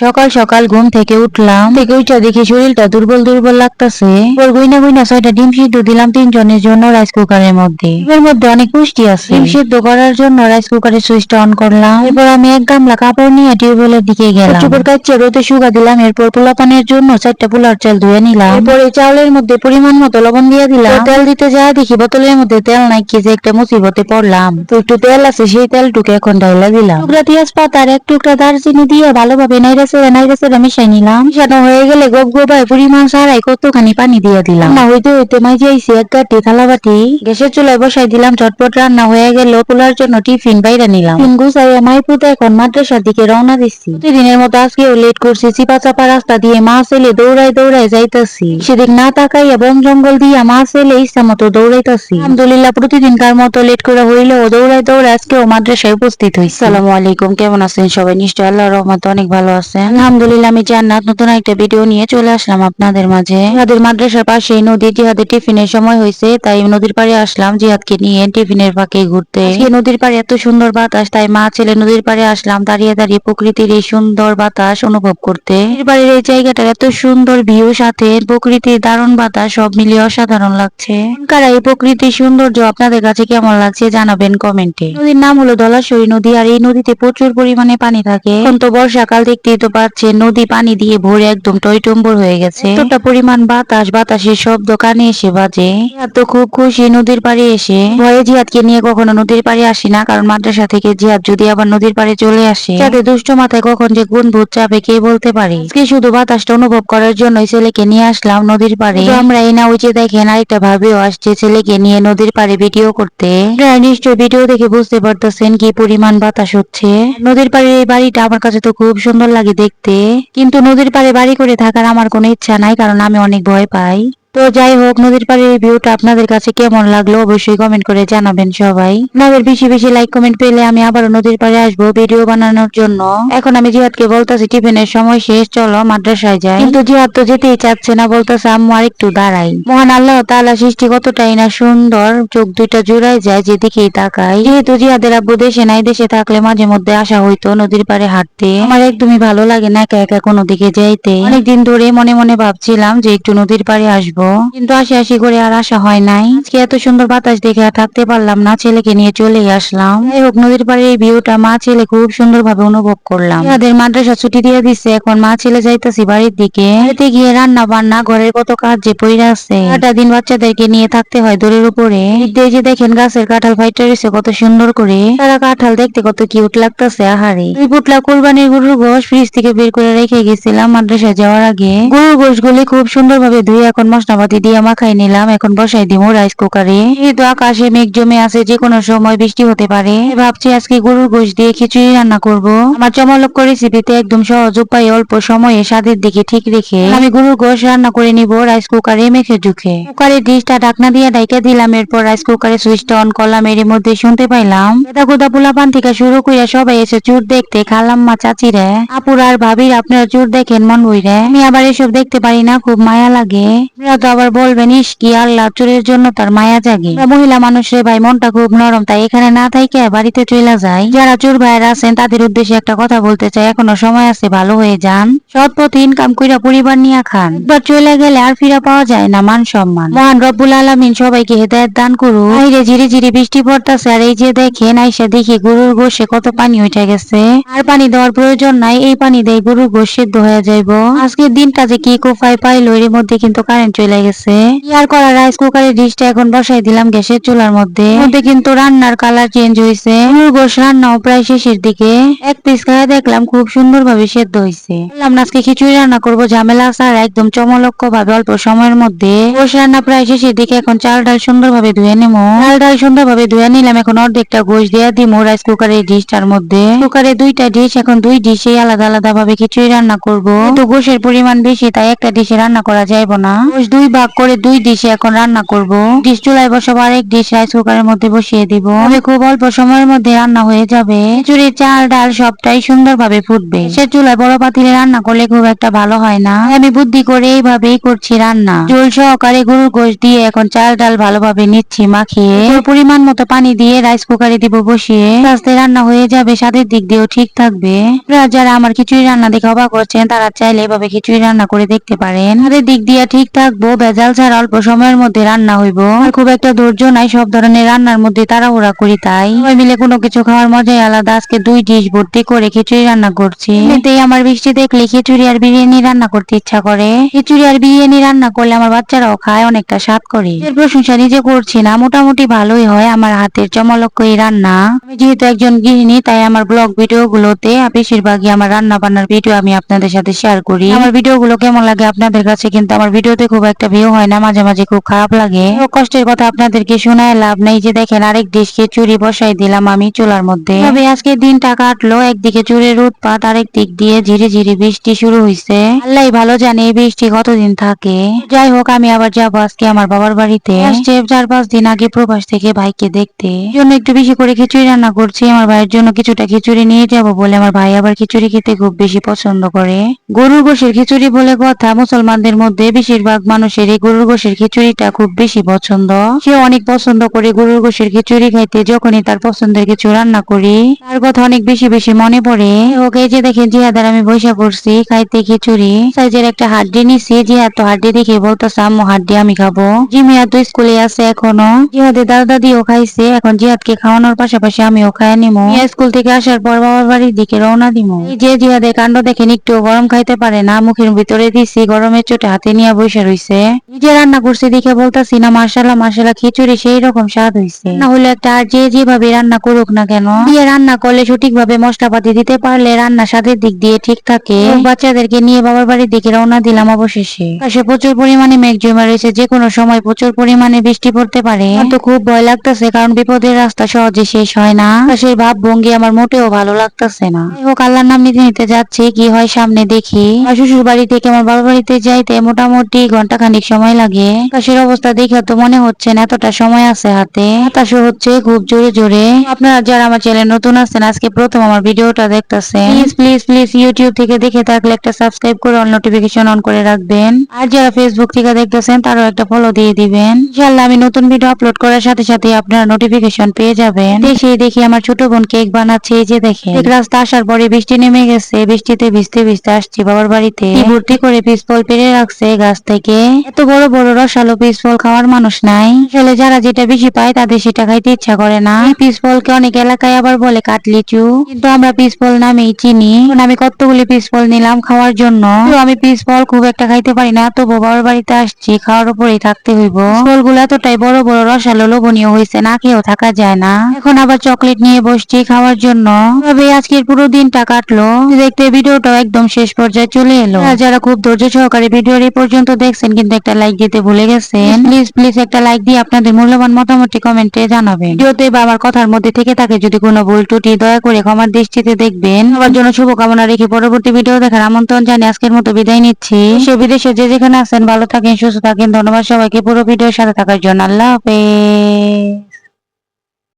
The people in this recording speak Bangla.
সকাল সকাল ঘুম থেকে উঠলাম, থেকে উঠে দেখি শরীরটা দুর্বল দুর্বল লাগতেছে। এরপর গুইনা গুইনা 6টা ডিম সিদ্ধ দিলাম 3 জনের জন্য রাইস কুকারের মধ্যে। এর মধ্যে অনেক পুষ্টি আছে। ডিম সিদ্ধ করার জন্য রাইস কুকারের সুইচটা অন করলাম। এরপর আমি এক গামলা কাপড় নিয়ে টিউবওয়েলের দিকে গেলাম। চুপড় কাচ্চা রোদে শুকা দিলাম। এরপর পোলাপানের জন্য 4টা পোলার চাল ধুয়ে নিলাম। এরপর এই চাউলের মধ্যে পরিমাণ মতো লবণ দিয়ে দিলাম। তেল দিতে যা দেখি বোতলের মধ্যে তেল নাই, কি যে একটা মুসিবতে পড়লাম। তো একটু তেল আছে, সেই তেলটুকু এখন ঢাইলা দিলাম। টুকরা পেঁয়াজ পাতা আর এক টুকরা দারচিনি দিয়ে ভালোভাবে নাইড়া মিশাই নিলাম। মিশানো হয়ে গেলে গপ গপায় পরিমাণ সারাই কতখানি পানি দিয়ে দিলাম। রান্না হইতে হইতে মাইজে আইছি এক গাঁটি থালাবাটি। গ্যাসের চুলায় বসাই দিলাম। চটপট রান্না হয়ে গেল। পোলার জন্য টিফিন বাইরে নিলাম। টিফিন গুছাইয়া মাইপুতে এখন মাদ্রাসার দিকে রওনা দিচ্ছি। প্রতিদিনের মতো আজকেও লেট করছি। চিপা চাপা রাস্তা দিয়ে মা ছেলে দৌড়ায় দৌড়ায় যাইতাছি। সেদিক না তাকাইয়া বন জঙ্গল দিয়া মা ছেলে ইচ্ছা মতো দৌড়াইতাছি। আলহামদুলিল্লাহ প্রতিদিনকার মতো লেট করে হইলেও দৌড়ায় দৌড়ায় আজকেও মাদ্রাসায় উপস্থিত হইছি। আসসালামু আলাইকুম, কেমন আছেন সবাই? নিশ্চয় আল্লাহর রহমতে অনেক ভালো আছেন। আলহামদুলিল্লাহ আমি জান্নাত নতুন একটা ভিডিও নিয়ে চলে আসলাম আপনাদের মাঝে। জিহাদের মাদ্রাসার পাশে নদী, জিহাদের টিফিনের সময় হয়েছে, তাই নদীর পাড়ে আসলাম জিহাদকে নিয়ে টিফিনের ফাঁকে ঘুরতে। আজকে নদীর পাড়ে এত সুন্দর বাতাস, তাই মা ছেলে নদীর পাড়ে আসলাম দাঁড়িয়ে দাঁড়িয়ে প্রকৃতির এই সুন্দর বাতাস অনুভব করতে। নদীর পাড়ের এই জায়গাটার এত সুন্দর ভিউ, সাথে প্রকৃতির দারুণ বাতাস, সব মিলিয়ে অসাধারণ লাগছে। কারা এই প্রকৃতির সৌন্দর্য আপনাদের কাছে কেমন লাগছে জানাবেন কমেন্টে। নদীর নাম হলো ধলাশরী নদী, আর এই নদীতে প্রচুর পরিমাণে পানি থাকে। এখন তো বর্ষাকাল, দেখতেই তো পাচ্ছেন নদী পানি দিয়ে ভরে একদম টইটম্বুর হয়ে গেছে। এতটা পরিমাণ বাতাস, বাতাসের শব্দ কানে এসে বাজে। জিহাদ তো খুব খুশি নদীর পাড়ে এসে। ভয়ে জিহাদকে নিয়ে কখনো নদীর পাড়ে আসি না, কারণ মাদ্রাসা থেকে জিহাদ যদি আবার নদীর পাড়ে চলে আসে, যাতে দুষ্ট মাথায় কখন যে কোন ভূত চাপে কে বলতে পারে। আজকে শুধু বাতাসটা অনুভব করার জন্য ছেলেকে নিয়ে আসলাম নদীর পাড়ে। আমরা এই না ওই যে দেখেন আরেকটা ভাবেও আসছে ছেলেকে নিয়ে নদীর পাড়ে ভিডিও করতে। আপনারা নিশ্চয় ভিডিও দেখে বুঝতে পারতেছেন কি পরিমাণ বাতাস হচ্ছে। নদীর পাড়ের এই বাড়িটা আমার কাছে তো খুব সুন্দর লাগে দেখতে, কিন্তু নদীর পাড়ে বাড়ি করে থাকার আমার কোনো ইচ্ছা নাই, কারণ আমি অনেক ভয় পাই। তো যাই হোক, নদীর পাড়ের এই ভিউটা আপনাদের কাছে কেমন লাগলো অবশ্যই কমেন্ট করে জানাবেন সবাই। আপনাদের বেশি বেশি লাইক কমেন্ট পেলে আমি আবারও নদীর পাড়ে আসবো ভিডিও বানানোর জন্য। এখন আমি জিহাদকে বলতেছি টিফিনের সময় শেষ, চলো মাদ্রাসায় যাই। কিন্তু জিহাদ তো যেতেই চাচ্ছে না, বলতেছে আম্মু আর একটু দাঁড়াই। মহান আল্লাহ তাআলা সৃষ্টি কতটাই না সুন্দর, চোখ দুইটা জুড়াই যায় যেদিকেই তাকাই। যেহেতু জিহাদের আব্বু দেশে নাই, দেশে থাকলে মাঝে মধ্যে আসা হইতো নদীর পাড়ে হাঁটতে। আমার একদমই ভালো লাগে না একা একা কোনো দিকে যাইতে। অনেকদিন ধরে মনে মনে ভাবছিলাম যে একটু নদীর পাড়ে আসবো, কিন্তু আসি আসি করে আর আসা হয় নাই। আজকে এত সুন্দর বাতাস দেখে আর থাকতে পারলাম না, ছেলেকে নিয়ে চলে আসলাম। যাই হোক, নদীর পাড়ে এই ভিউটা মা ছেলে খুব সুন্দর ভাবে অনুভব করলাম। জিহাদের মাদ্রাসা ছুটি দিয়ে দিচ্ছে, এখন মা ছেলে যাইতাছি বাড়ির দিকে। বাড়িতে গিয়ে রান্না বান্না, ঘরের কত কাজ যে পড়ে আছে। সারাটা দিন বাচ্চাদেরকে নিয়ে থাকতে হয় দূরের উপরে। এই যে দেখেন গাছের কাঁঠাল ফাইটা রয়েছে কত সুন্দর করে। তারা কাঁঠাল দেখতে কত কিউট লাগতেছে। আহারে, দুই পুটলা কুরবানির গরুর গোশ ফ্রিজ থেকে বের করে রেখে গেছিলাম মাদ্রাসায় যাওয়ার আগে। গরুর গোশ গুলি খুব সুন্দর ভাবে ধুয়ে এখন মশলাপাতি দিয়ে মাখাই নিলাম। এখন বসাই দিব রাইস কুকারে। যেহেতু আকাশে মেঘ জমে আছে, যে কোনো সময় বৃষ্টি হতে পারে, ভাবছি আজকে গরুর গোশ দিয়ে খিচুড়ি রান্না করব। আমার চমলক্ষ রেসিপিতে একদম সহজ উপায়ে অল্প সময়ে স্বাদের দিকে ঠিক রেখে আমি গরুর গোশ রান্না করে নিব রাইস কুকারে মেখে ঝুঁকে। কুকারের ডিশটা ঢাকনা দিয়ে ঢাইকা দিলাম। এরপর রাইস কুকারের সুইচটা অন করলাম। এর মধ্যে শুনতে পাইলাম দাদা পোলাপান থেকে শুরু করে সবাই এসে চুর দেখতে। খালাম্মা, চাচিরা, আপুরা আর ভাবির আপনারা চুর দেখেন মন বইরে। আমি আবার এসব দেখতে পারি না, খুব মায়া লাগে। আপনারা তো আবার বলবেন ইস কি আল্লাহ, চোরের জন্য তার মায়া জাগে। মহিলা মানুষের ভাই মনটা খুব নরম, তাই এখানে না থাইকে বাড়িতে চলে যায়। যারা চোর ভাইয়েরা আছেন তাদের উদ্দেশ্যে একটা কথা বলতে চাই, এখনো সময় আছে, ভালো হয়ে যান। সৎ পথে ইনকাম কইরা পরিবার নিয়ে খান। একবার চলে গেলে আর ফিরা পাওয়া যায় না মান সম্মান। মহান রব্বুল আলামিন সবাইকে হেদায়েত দান করুন। বাইরে ঝিরি ঝিরি বৃষ্টি পড়তাছে, আর এই যে দেখেন আইসা দেখি গরুর গোশে কত পানি উঠে গেছে। আর পানি দেওয়ার প্রয়োজন নাই, এই পানি দেয় গরুর গোশ সিদ্ধ হয়ে যাইবো। আজকের দিনটা যে কি কোফায় পাইলো, এর মধ্যে কিন্তু কারেন্ট চলে গেছে। ইয়ার করা রাইস কুকারের ডিশটা এখন বসাই দিলাম গ্যাসের চুলার মধ্যে। কিন্তু রান্নার কালার চেঞ্জ হয়েছে। গরুর গোশ রান্নাও প্রায় শেষের দিকে। এক পিস খাইয়া দেখলাম খুব সুন্দর ভাবে সেদ্ধ হয়েছে। বললাম আজকে খিচুড়ি রান্না করবো, ঝামেলা ছাড়া একদম চমলক্ষ ভাবে অল্প সময়ের মধ্যে। গোশ রান্না প্রায় শেষের দিকে। এখন চাল ডাল সুন্দর ভাবে ধুয়ে নেবো। চাল ডাল সুন্দর ভাবে ধুয়ে নিলাম। এখন অর্ধেকটা গোশ দিয়ে দিমু রাইস কুকারের ডিশটার মধ্যে। কুকারে দুইটা ডিশ, এখন দুই ডিশে আলাদা আলাদা ভাবে খিচুড়ি রান্না করবো। কিন্তু গোশের পরিমাণ বেশি, তাই একটা ডিশে রান্না করা যাইব না। গোশ দুই ভাগ করে দুই ডিশে এখন রান্না করব। ডিশ চুলায় বসাবো, আরেক ডিশ রাইস কুকারের মধ্যে বসিয়ে দিব। তবে খুব অল্প সময়ের মধ্যে রান্না হয়ে যাবে। খিচুড়ির চাল ডাল সবটাই সুন্দরভাবে ফুটবে। সে চুলায় বড় পাতিলে রান্না করলে খুব একটা ভালো হয় না। আমি বুদ্ধি করে এইভাবেই করছি রান্না। ঝোল সহকারে গরুর গোশত দিয়ে এখন চাল ডাল ভালোভাবে নিচ্ছি মাখিয়ে। পরিমাণ মতো পানি দিয়ে রাইস কুকারে দিব বসিয়ে। আস্তে রান্না হয়ে যাবে, স্বাদের দিক দিয়েও ঠিক থাকবে। যারা আমার খিচুড়ি রান্না দেখে অবাক করছেন তারা চাইলে এভাবে খিচুড়ি রান্না করে দেখতে পারেন। স্বাদের দিক দিয়ে ঠিক থাকবো, ভেজাল ছাড়া অল্প সময়ের মধ্যে রান্না হইব। আর খুব একটা ধৈর্য নাই সব ধরনের রান্নার মধ্যে, তাড়াহুড়া করি তাই। সবাই মিলে কোনো কিছু খাওয়ার মজাই আলাদা। আজকে 2 ডিশ ভর্তি করে খিচুড়ি রান্না করছি। এমনিতেই আমার বৃষ্টি দেখলে খিচুড়ি আর বিরিয়ানি রান্না করতে ইচ্ছা করে। খিচুড়ি আর বিরিয়ানি রান্না করলে আমার বাচ্চারাও খায়, অনেকটা স্বাদ করে। এর প্রশংসা নিজে করছি না, মোটামুটি ভালোই হয় আমার হাতের চমলক্ষ এই রান্না। আমি যেহেতু একজন গৃহিণী তাই আমার ব্লগ ভিডিও গুলোতে বেশিরভাগই আমার রান্না বান্নার ভিডিও আমি আপনাদের সাথে শেয়ার করি। আমার ভিডিও গুলো কেমন লাগে আপনাদের কাছে, কিন্তু আমার ভিডিওতে খুব একটা ভিউ হয় না, মাঝে মাঝে খুব খারাপ লাগে। কষ্টের কথা আপনাদেরকে শোনায় লাভ নেই। যে দেখেন আরেক ডিশ খিচুড়ি বসাই দিলাম আমি চুলার মধ্যে। তবে আজকে দিনটা কাটলো, একদিকে চুলের উৎপাত, আরেক দিক দিয়ে ঝিরি ঝিরি বৃষ্টি শুরু হয়েছে। আল্লাহ ভালো জানে এই বৃষ্টি কতদিন থাকে। যাই হোক, আমি আবার যাবো আজকে আমার বাবার বাড়িতে। আসছে 4-5 দিন আগে প্রবাস থেকে ভাইকে দেখতে, জন্য একটু বেশি করে খিচুড়ি রান্না করছি। আমার ভাইয়ের জন্য কিছুটা খিচুড়ি নিয়ে যাব বলে, আমার ভাই আবার খিচুড়ি খেতে খুব বেশি পছন্দ করে। গরুর গোশের খিচুড়ি বলে কথা, মুসলমানদের মধ্যে বেশিরভাগ মানুষের এই গরুর গোশের খিচুড়িটা খুব বেশি পছন্দ। সে অনেক পছন্দ করে গরুর গোশের খিচুড়ি খাইতে। যখনই তার পছন্দের কিছু রান্না করি তার কথা অনেক বেশি বেশি মনে পড়ে। ওকে যে দেখেন জিহাদের আমি বৈশা পড়ছি খাইতে খিচুড়ি। সাইজের একটা হাড্ডি নিছি, জিহাদ তো হাড্ডি দেখে বলতেছে আম্মু হাড্ডি আমি খাবো। জিমিয়া তো স্কুলে আছে এখনো। জিহাদের দাদা দাদিও খাইছে, এখন জিহাদকে খাওয়ানোর পাশাপাশি আমিও খাই নিমু। স্কুল থেকে আসার পর বাবার বাড়ির দিকে রওনা দিমু। এই যে জিহাদের কাণ্ড দেখেন, একটু গরম খাইতে পারে না, মুখের ভিতরে দিছি গরমের চোটে হাতে নিয়ে বসে রইছে। নিজে রান্না করছি দেখে বলতাছি না মাশাআল্লাহ মাশাআল্লাহ, খিচুড়ি সেই রকম স্বাদ হইছে। না হলে একটা আর যেভাবে রান্না করুক না কেন, দিয়ে রান্না করলে সঠিকভাবে মশলাপাতি দিতে পারলে রান্না স্বাদের দিক দিয়ে ঠিক থাকে। বাচ্চাদেরকে নিয়ে বাবার বাড়ির দিকে রওনা দিলাম। অবশেষে পাশে প্রচুর পরিমাণে মেঘ জমা রয়েছে, যে কোনো সময় প্রচুর পরিমাণে বৃষ্টি পড়তে পারে। তো খুব ভয় লাগতেছে, কারণ বিপদের রাস্তা সহজে শেষ হয় না। সেই ভাব ভঙ্গি আমার মোটেও ভালো লাগতেছে না। যাই হোক, আল্লাহর নাম নিতে নিতে যাচ্ছি, কি হয় সামনে দেখি। আমার শ্বশুর বাড়ি থেকে আমার বাবার বাড়িতে যাইতে মোটামুটি ঘন্টাখানিক সময় লাগে। আকাশের অবস্থা দেখে তো মনে হচ্ছে না এতটা সময় আছে হাতে। বাতাসও হচ্ছে খুব জোরে জোরে। আপনারা যারা আমার চ্যানেল নতুন আছেন, আজকে প্রথম আমার ভিডিওটা দেখতেছেন, প্লিজ প্লিজ প্লিজ ইউটিউব থেকে দেখে থাকলে একটা সাবস্ক্রাইব করে অল নোটিফিকেশন অন করে রাখবেন। আর যারা ফেসবুক থেকে দেখতেছেন তারাও একটা ফলো দিয়ে দিবেন। ইনশাআল্লাহ আমি নতুন ভিডিও আপলোড করার সাথে সাথে আপনারা নোটিফিকেশন পেয়ে যাবেন। দেখি আমার ছোট বোন কেক বানাচ্ছে। এই যে দেখেন, রাস্তা আসার পরে বৃষ্টি নেমে গেছে, বৃষ্টিতে ভিজতে ভিজতে আসছি বাবার বাড়িতে। ভর্তি করে পিসফল পেরে রাখছে গাছ থেকে। এত বড় বড় রসালো পিসফল খাওয়ার মানুষ নাই। আসলে যারা যেটা বেশি পায় তাদের সেটা খাইতে ইচ্ছা করে না। এই পিসফলকে অনেক এলাকায় আবার বলে কাটলিচু, কিন্তু আমরা পিসফল নামেই চিনি। আমি কতগুলি পিসফল নিলাম খাওয়ার জন্য। তো আমি পিসফল খুব একটা খাইতে পারি না, তো বাবার বাড়িতে আসছি, খাওয়ার উপরেই থাকতে হইব। ফল গুলো এতটাই বড় বড় রসালো লোভনীয় হয়েছে, না খেয়েও থাকা যায় না। এখন আবার চকলেট নিয়ে বসছি খাওয়ার জন্য। তবে আজকের পুরো দিনটা কাটলো দেখতে, ভিডিওটাও একদম শেষ পর্যায়ে চলে এলো। যারা খুব ধৈর্য সহকারে ভিডিওর এই পর্যন্ত দেখছেন কিন্তু একটা লাইক দিতে ভুলে গেছেন, প্লিজ প্লিজ একটা লাইক দিয়ে আপনাদের মূল্যবান মতামতটি কমেন্টে জানাবেন। ভিডিওতে বা আমার কথার মধ্যে থেকে থাকে যদি কোনো ভুল ত্রুটি, দয়া করে ক্ষমার দৃষ্টিতে দেখবেন। সবার জন্য শুভকামনা রেখে পরবর্তী ভিডিও দেখার আমন্ত্রণ জানিয়ে আজকের মতো বিদায় নিচ্ছি। সে বিদেশে যে যেখানে আছেন ভালো থাকেন, সুস্থ থাকেন। ধন্যবাদ সবাইকে পুরো ভিডিওর সাথে থাকার জন্য। আল্লাহ হাফেজ।